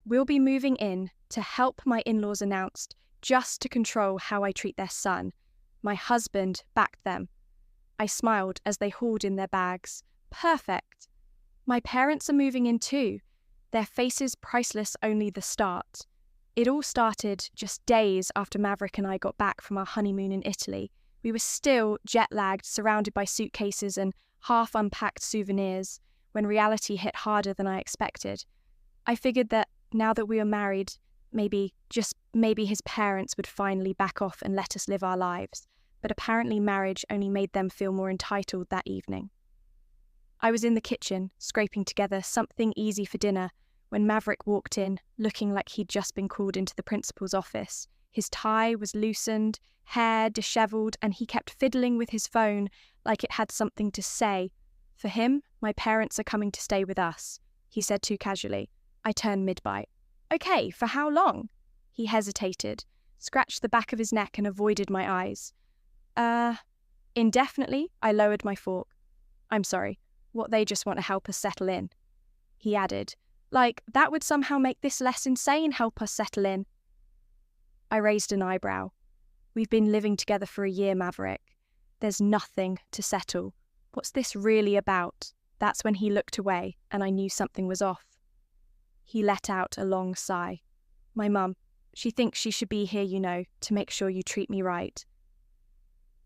We'll be moving in to help, my in-laws announced, just to control how I treat their son. My husband backed them. I smiled as they hauled in their bags. Perfect. My parents are moving in too. Their faces priceless, only the start. It all started just days after Maverick and I got back from our honeymoon in Italy. We were still jet-lagged, surrounded by suitcases and half-unpacked souvenirs, when reality hit harder than I expected. I figured that now that we were married, maybe, just maybe, his parents would finally back off and let us live our lives, but apparently marriage only made them feel more entitled that evening. I was in the kitchen, scraping together something easy for dinner, when Maverick walked in, looking like he'd just been called into the principal's office. His tie was loosened, hair dishevelled, and he kept fiddling with his phone like it had something to say. For him, my parents are coming to stay with us, he said too casually. I turned mid-bite. Okay, for how long? He hesitated, scratched the back of his neck and avoided my eyes. Indefinitely, I lowered my fork. I'm sorry, what, they just want to help us settle in? He added, like that would somehow make this less insane, help us settle in. I raised an eyebrow. We've been living together for a year, Maverick. There's nothing to settle. What's this really about? That's when he looked away, and I knew something was off. He let out a long sigh. My mum, she thinks she should be here, you know, to make sure you treat me right.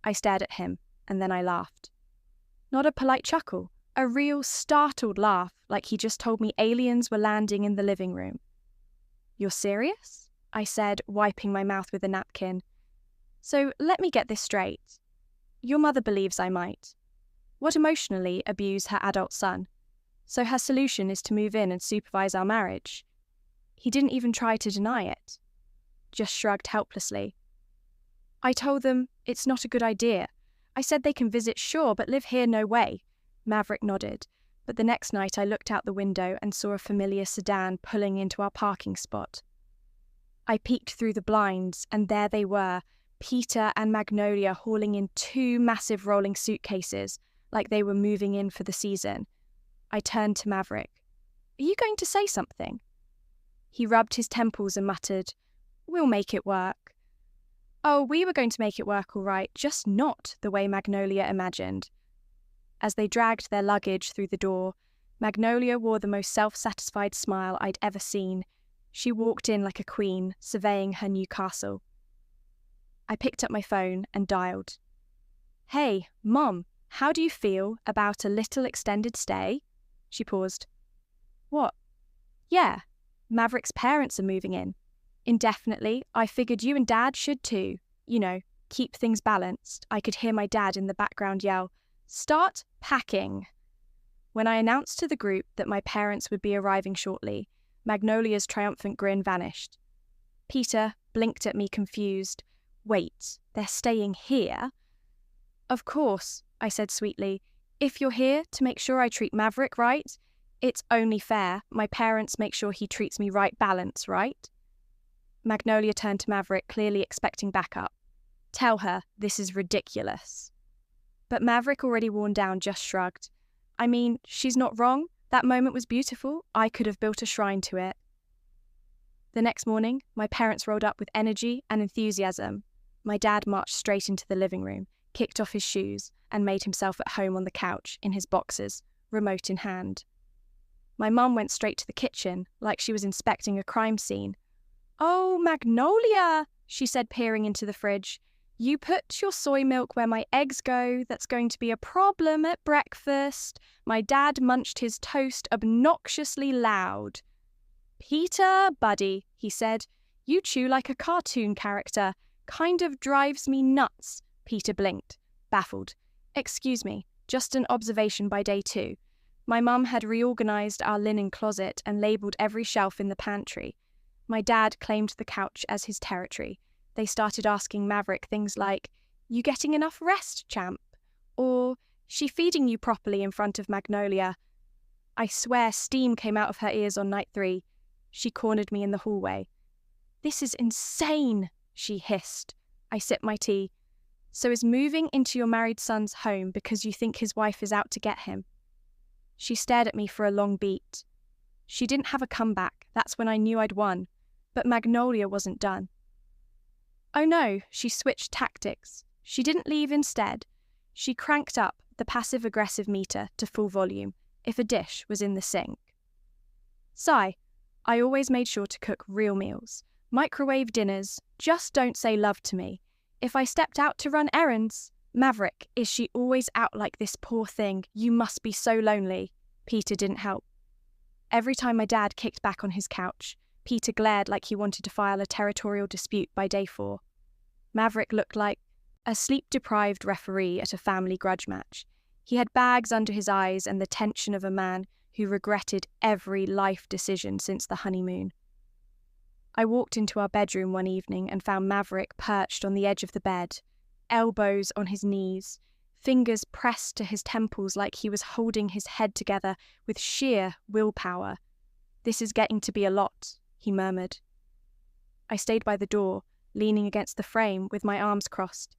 I stared at him, and then I laughed. Not a polite chuckle, a real startled laugh, like he just told me aliens were landing in the living room. You're serious? I said, wiping my mouth with a napkin. So let me get this straight. Your mother believes I might. Would emotionally abuse her adult son. So her solution is to move in and supervise our marriage. He didn't even try to deny it. Just shrugged helplessly. I told them it's not a good idea. I said they can visit, sure, but live here, no way. Maverick nodded, but the next night I looked out the window and saw a familiar sedan pulling into our parking spot. I peeked through the blinds, and there they were, Peter and Magnolia hauling in 2 massive rolling suitcases, like they were moving in for the season. I turned to Maverick. Are you going to say something? He rubbed his temples and muttered, We'll make it work. Oh, we were going to make it work all right, just not the way Magnolia imagined. As they dragged their luggage through the door, Magnolia wore the most self-satisfied smile I'd ever seen. She walked in like a queen, surveying her new castle. I picked up my phone and dialed. Hey, Mom, how do you feel about a little extended stay? She paused. What? Yeah, Maverick's parents are moving in. Indefinitely, I figured you and Dad should too. You know, keep things balanced. I could hear my dad in the background yell, Start packing. When I announced to the group that my parents would be arriving shortly, Magnolia's triumphant grin vanished. Peter blinked at me confused. Wait, they're staying here? Of course, I said sweetly. If you're here to make sure I treat Maverick right, it's only fair. My parents make sure he treats me right, balance, right? Magnolia turned to Maverick, clearly expecting backup. Tell her this is ridiculous. But Maverick, already worn down, just shrugged. I mean, she's not wrong. That moment was beautiful. I could have built a shrine to it. The next morning, my parents rolled up with energy and enthusiasm. My dad marched straight into the living room, kicked off his shoes, and made himself at home on the couch in his boxers, remote in hand. My mum went straight to the kitchen, like she was inspecting a crime scene. Oh, Magnolia, she said, peering into the fridge. You put your soy milk where my eggs go. That's going to be a problem at breakfast. My dad munched his toast obnoxiously loud. Peter, buddy, he said, you chew like a cartoon character. Kind of drives me nuts. Peter blinked, baffled. Excuse me, just an observation by day 2. My mum had reorganized our linen closet and labelled every shelf in the pantry. My dad claimed the couch as his territory. They started asking Maverick things like, you getting enough rest, champ? Or, she feeding you properly in front of Magnolia? I swear steam came out of her ears on night 3. She cornered me in the hallway. This is insane, she hissed. I sipped my tea. So is moving into your married son's home because you think his wife is out to get him? She stared at me for a long beat. She didn't have a comeback. That's when I knew I'd won. But Magnolia wasn't done. Oh no, she switched tactics. She didn't leave instead. She cranked up the passive-aggressive meter to full volume if a dish was in the sink. Sigh, I always made sure to cook real meals. Microwave dinners, just don't say love to me. If I stepped out to run errands, Maverick, is she always out like this, poor thing? You must be so lonely. Peter didn't help. Every time my dad kicked back on his couch, Peter glared like he wanted to file a territorial dispute by day 4. Maverick looked like a sleep-deprived referee at a family grudge match. He had bags under his eyes and the tension of a man who regretted every life decision since the honeymoon. I walked into our bedroom one evening and found Maverick perched on the edge of the bed, elbows on his knees, fingers pressed to his temples like he was holding his head together with sheer willpower. "This is getting to be a lot," he murmured. I stayed by the door, leaning against the frame with my arms crossed.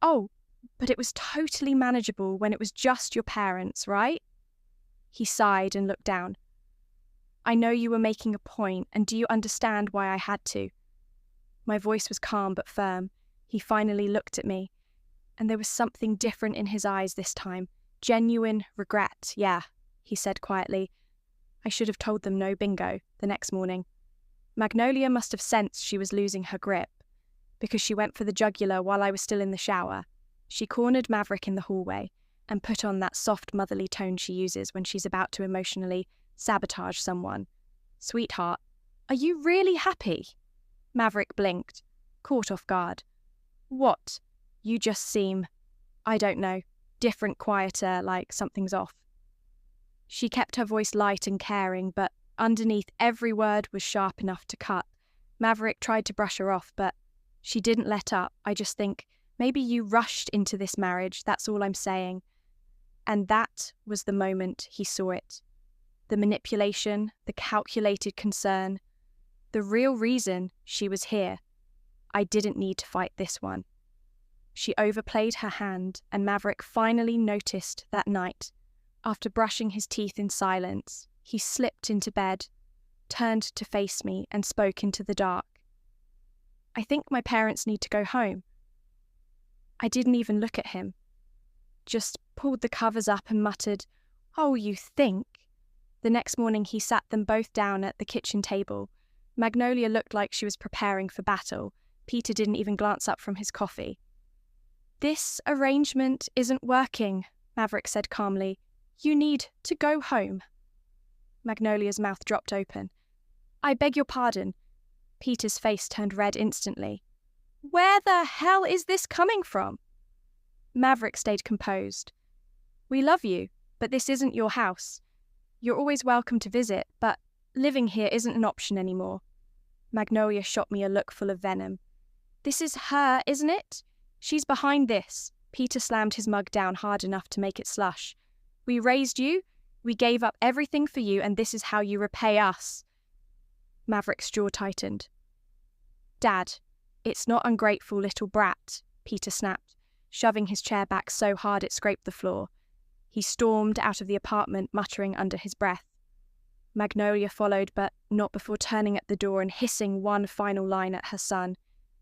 "Oh, but it was totally manageable when it was just your parents, right?" He sighed and looked down. "I know you were making a point, and do you understand why I had to?" My voice was calm but firm. He finally looked at me, and there was something different in his eyes this time. Genuine regret, yeah, he said quietly. I should have told them no bingo the next morning. Magnolia must have sensed she was losing her grip, because she went for the jugular while I was still in the shower. She cornered Maverick in the hallway and put on that soft motherly tone she uses when she's about to emotionally sabotage someone. "Sweetheart, are you really happy?" Maverick blinked, caught off guard. "What? You just seem, I don't know, different, quieter, like something's off." She kept her voice light and caring, but underneath every word was sharp enough to cut. Maverick tried to brush her off, but she didn't let up. "I just think, maybe you rushed into this marriage, that's all I'm saying." And that was the moment he saw it. The manipulation, the calculated concern. The real reason she was here. I didn't need to fight this one. She overplayed her hand, and Maverick finally noticed that night. After brushing his teeth in silence, he slipped into bed, turned to face me, and spoke into the dark. "I think my parents need to go home." I didn't even look at him. Just pulled the covers up and muttered, "Oh, you think?" The next morning he sat them both down at the kitchen table. Magnolia looked like she was preparing for battle. Peter didn't even glance up from his coffee. "This arrangement isn't working," Maverick said calmly. "You need to go home." Magnolia's mouth dropped open. "I beg your pardon." Peter's face turned red instantly. "Where the hell is this coming from?" Maverick stayed composed. "We love you, but this isn't your house. You're always welcome to visit, but living here isn't an option anymore." Magnolia shot me a look full of venom. "This is her, isn't it? She's behind this." Peter slammed his mug down hard enough to make it slush. "We raised you, we gave up everything for you, and this is how you repay us." Maverick's jaw tightened. "Dad, it's not ungrateful little brat," Peter snapped, shoving his chair back so hard it scraped the floor. He stormed out of the apartment, muttering under his breath. Magnolia followed, but not before turning at the door and hissing one final line at her son.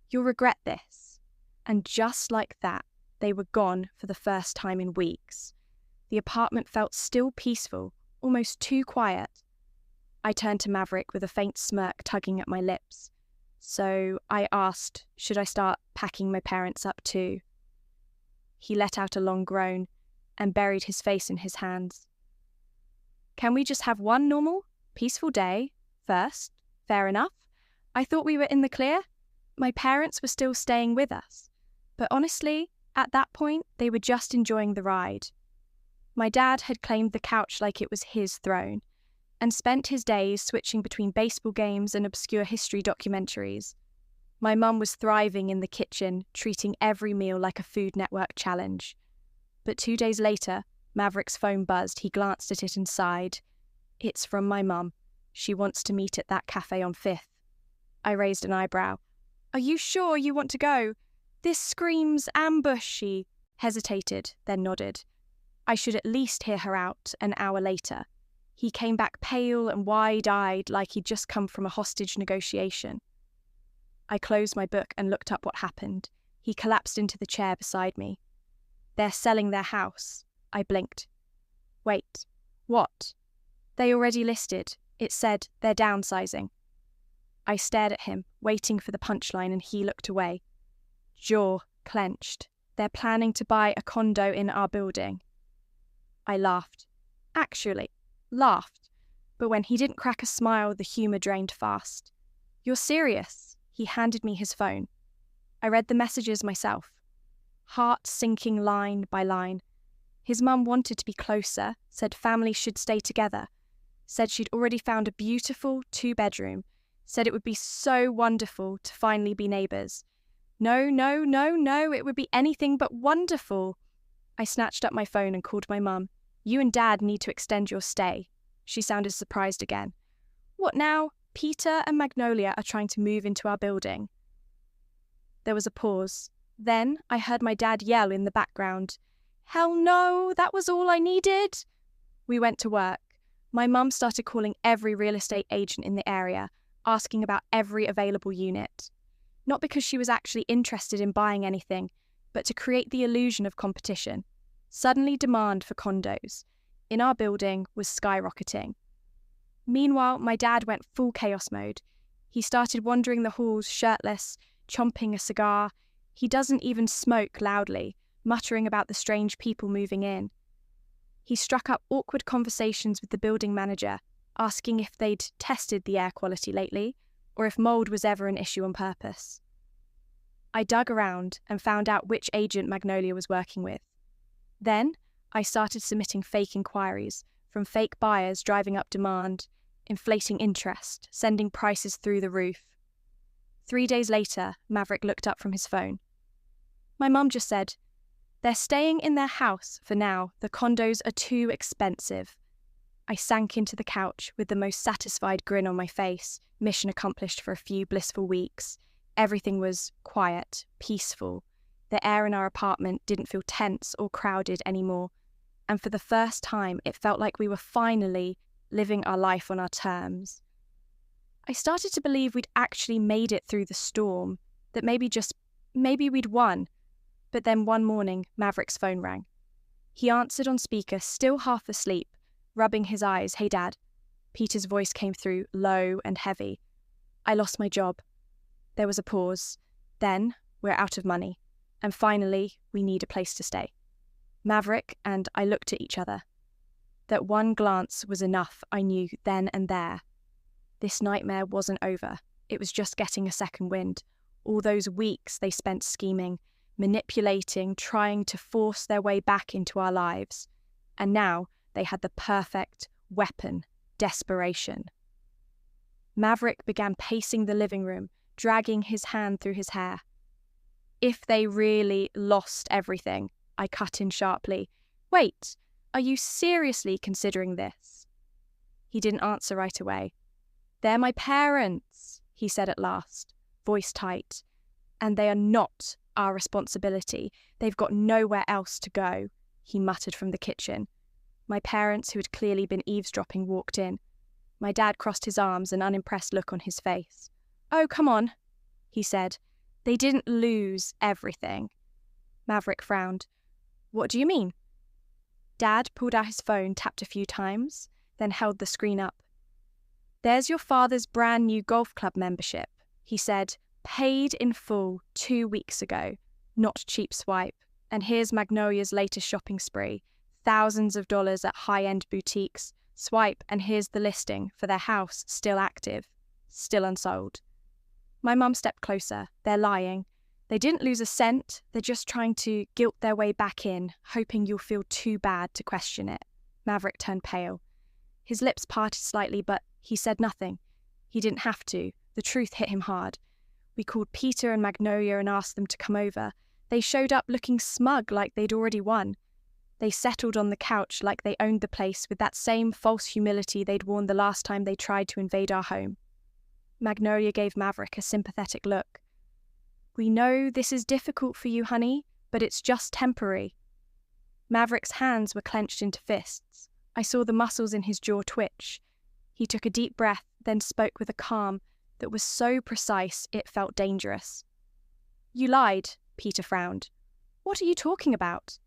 "You'll regret this." And just like that, they were gone for the first time in weeks. The apartment felt still peaceful, almost too quiet. I turned to Maverick with a faint smirk tugging at my lips. So I asked, should I start packing my parents up too? He let out a long groan and buried his face in his hands. "Can we just have one normal, peaceful day first? Fair enough. I thought we were in the clear. My parents were still staying with us. But honestly, at that point, they were just enjoying the ride. My dad had claimed the couch like it was his throne, and spent his days switching between baseball games and obscure history documentaries. My mum was thriving in the kitchen, treating every meal like a Food Network challenge. But 2 days later, Maverick's phone buzzed. He glanced at it and sighed. "It's from my mum. She wants to meet at that cafe on 5th. I raised an eyebrow. "Are you sure you want to go? This screams ambush." She hesitated, then nodded. I should at least hear her out an hour later. He came back pale and wide-eyed like he'd just come from a hostage negotiation. I closed my book and looked up what happened. He collapsed into the chair beside me. They're selling their house. I blinked. Wait, what? They already listed. It said they're downsizing. I stared at him, waiting for the punchline, and he looked away. Jaw clenched. They're planning to buy a condo in our building. I laughed. Actually, laughed. But when he didn't crack a smile, the humour drained fast. You're serious? He handed me his phone. I read the messages myself. Heart sinking line by line. His mum wanted to be closer, said family should stay together, said she'd already found a beautiful 2-bedroom, said it would be so wonderful to finally be neighbours. No, it would be anything but wonderful. I snatched up my phone and called my mum. You and Dad need to extend your stay. She sounded surprised again. What now? Peter and Magnolia are trying to move into our building. There was a pause. Then I heard my dad yell in the background. Hell no, that was all I needed. We went to work. My mum started calling every real estate agent in the area, asking about every available unit. Not because she was actually interested in buying anything, but to create the illusion of competition. Suddenly demand for condos in our building was skyrocketing. Meanwhile, my dad went full chaos mode. He started wandering the halls shirtless, chomping a cigar. He doesn't even smoke loudly, muttering about the strange people moving in. He struck up awkward conversations with the building manager, asking if they'd tested the air quality lately, or if mould was ever an issue on purpose. I dug around and found out which agent Magnolia was working with. Then, I started submitting fake inquiries, from fake buyers driving up demand, inflating interest, sending prices through the roof. 3 days later, Maverick looked up from his phone. My mum just said, they're staying in their house for now. The condos are too expensive. I sank into the couch with the most satisfied grin on my face, mission accomplished for a few blissful weeks. Everything was quiet, peaceful. The air in our apartment didn't feel tense or crowded anymore. And for the first time, it felt like we were finally living our life on our terms. I started to believe we'd actually made it through the storm, that maybe we'd won. But then one morning, Maverick's phone rang. He answered on speaker, still half asleep, rubbing his eyes. Hey, Dad. Peter's voice came through, low and heavy. I lost my job. There was a pause. Then, we're out of money. And finally, we need a place to stay. Maverick and I looked at each other. That one glance was enough, I knew then and there. This nightmare wasn't over. It was just getting a second wind. All those weeks they spent scheming, manipulating, trying to force their way back into our lives. And now they had the perfect weapon, desperation. Maverick began pacing the living room, dragging his hand through his hair. If they really lost everything, I cut in sharply. Wait, are you seriously considering this? He didn't answer right away. They're my parents, he said at last, voice tight. And they are not our responsibility. They've got nowhere else to go, he muttered from the kitchen. My parents, who had clearly been eavesdropping, walked in. My dad crossed his arms, an unimpressed look on his face. Oh, come on, he said. They didn't lose everything. Maverick frowned. What do you mean? Dad pulled out his phone, tapped a few times, then held the screen up. There's your father's brand new golf club membership, he said, paid in full 2 weeks ago, not cheap swipe. And here's Magnolia's latest shopping spree, thousands of dollars at high-end boutiques. Swipe, and here's the listing for their house, still active, still unsold. My mum stepped closer. They're lying. They didn't lose a cent. They're just trying to guilt their way back in, hoping you'll feel too bad to question it. Maverick turned pale. His lips parted slightly, but he said nothing. He didn't have to. The truth hit him hard. We called Peter and Magnolia and asked them to come over. They showed up looking smug, like they'd already won. They settled on the couch like they owned the place with that same false humility they'd worn the last time they tried to invade our home. Magnolia gave Maverick a sympathetic look. We know this is difficult for you, honey, but it's just temporary. Maverick's hands were clenched into fists. I saw the muscles in his jaw twitch. He took a deep breath, then spoke with a calm that was so precise it felt dangerous. "You lied," Peter frowned. "What are you talking about?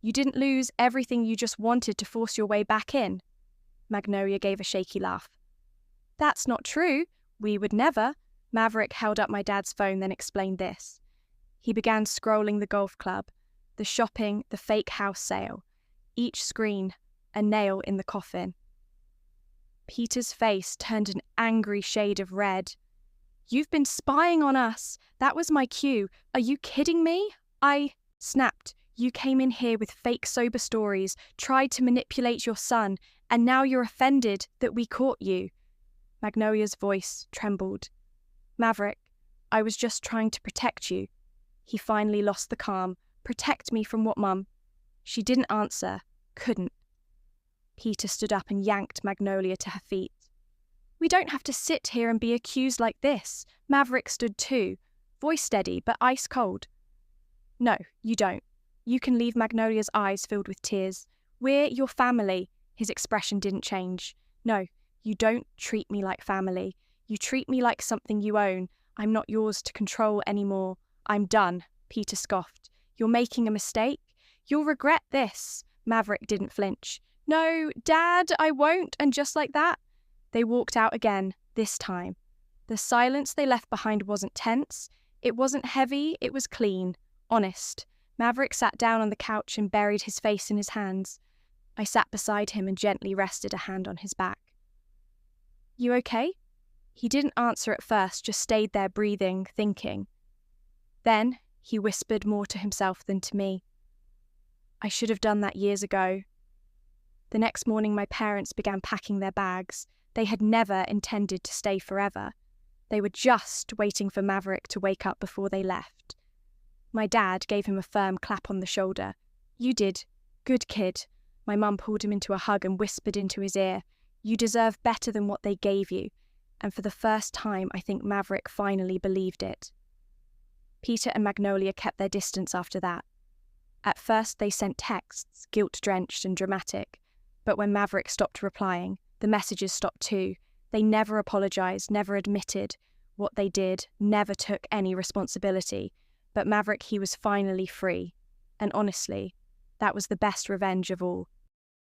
You didn't lose everything you just wanted to force your way back in." Magnolia gave a shaky laugh. "That's not true. We would never." Maverick held up my dad's phone, then explained this. He began scrolling the golf club, the shopping, the fake house sale. Each screen, a nail in the coffin. Peter's face turned an angry shade of red. "You've been spying on us. That was my cue. Are you kidding me?" I snapped. "You came in here with fake sober stories, tried to manipulate your son, and now you're offended that we caught you." Magnolia's voice trembled. "Maverick, I was just trying to protect you." He finally lost the calm. "Protect me from what, Mum?" She didn't answer. Couldn't. Peter stood up and yanked Magnolia to her feet. "We don't have to sit here and be accused like this." Maverick stood too, voice steady but ice cold. "No, you don't. You can leave." Magnolia's eyes filled with tears. "We're your family." His expression didn't change. "No, you don't treat me like family. You treat me like something you own. I'm not yours to control anymore. I'm done." Peter scoffed. "You're making a mistake. You'll regret this." Maverick didn't flinch. "No, Dad, I won't." And just like that, they walked out again, this time. The silence they left behind wasn't tense. It wasn't heavy. It was clean, honest. Maverick sat down on the couch and buried his face in his hands. I sat beside him and gently rested a hand on his back. "You okay?" He didn't answer at first, just stayed there breathing, thinking. Then he whispered more to himself than to me. "I should have done that years ago." The next morning my parents began packing their bags. They had never intended to stay forever. They were just waiting for Maverick to wake up before they left. My dad gave him a firm clap on the shoulder. "You did. Good kid." My mum pulled him into a hug and whispered into his ear, "You deserve better than what they gave you." And for the first time, I think Maverick finally believed it. Peter and Magnolia kept their distance after that. At first they sent texts, guilt-drenched and dramatic. But when Maverick stopped replying, the messages stopped too. They never apologized, never admitted what they did, never took any responsibility. But Maverick, he was finally free. And honestly, that was the best revenge of all.